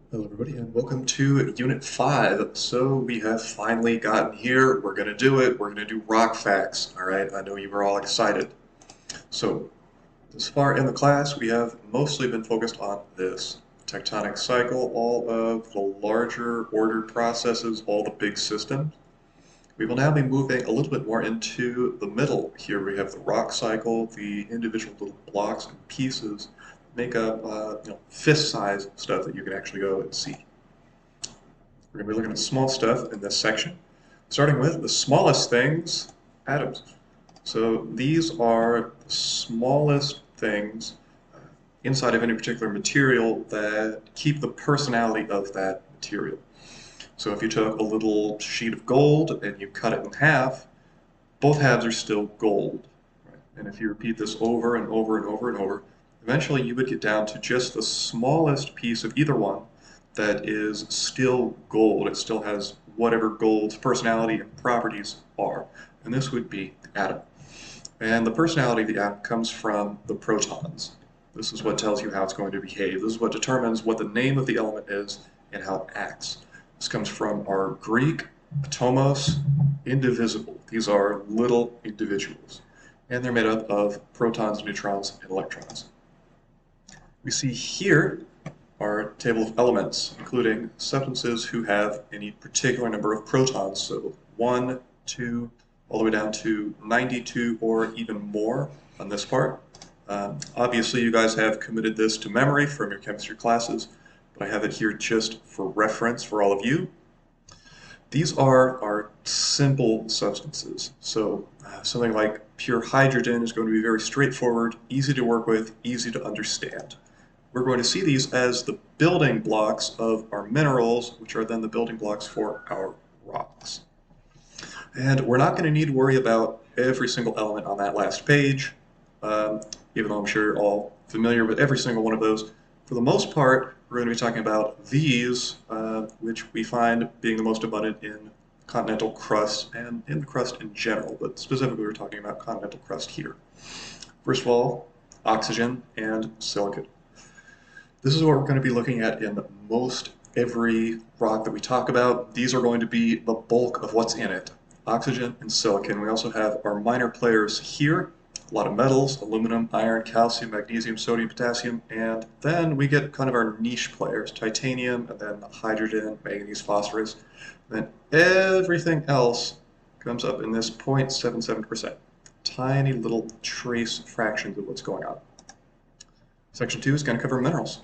Hello everybody and welcome to Unit 5. So we have finally gotten here. We're going to do it. We're going to do rock facts. Alright, I know you were all excited. So this far in the class we have mostly been focused on this tectonic cycle, all of the larger ordered processes, all the big systems. We will now be moving a little bit more into the middle. Here we have the rock cycle, the individual little blocks and pieces make up fist-sized stuff that you can actually go and see. We're going to be looking at small stuff in this section, starting with the smallest things, atoms. So these are the smallest things inside of any particular material that keep the personality of that material. So if you took a little sheet of gold and you cut it in half, both halves are still gold. Right? And if you repeat this over and over and over and over, eventually you would get down to just the smallest piece of either one that is still gold. It still has whatever gold's personality and properties are. And this would be the atom. And the personality of the atom comes from the protons. This is what tells you how it's going to behave. This is what determines what the name of the element is and how it acts. This comes from our Greek atomos, indivisible. These are little individuals. And they're made up of protons, neutrons, and electrons. We see here our table of elements, including substances who have any particular number of protons, so 1, 2, all the way down to 92 or even more on this part. Obviously, you guys have committed this to memory from your chemistry classes, but I have it here just for reference for all of you. These are our simple substances. So something like pure hydrogen is going to be very straightforward, easy to work with, easy to understand. We're going to see these as the building blocks of our minerals, which are then the building blocks for our rocks. And we're not going to need to worry about every single element on that last page, even though I'm sure you're all familiar with every single one of those. For the most part, we're going to be talking about these, which we find being the most abundant in continental crust and in the crust in general, but specifically we're talking about continental crust here. First of all, oxygen and silicon. This is what we're going to be looking at in most every rock that we talk about. These are going to be the bulk of what's in it, oxygen and silicon. We also have our minor players here, a lot of metals, aluminum, iron, calcium, magnesium, sodium, potassium, and then we get kind of our niche players, titanium, and then hydrogen, manganese, phosphorus. And then everything else comes up in this 0.77%, tiny little trace fractions of what's going on. Section 2 is going to cover minerals.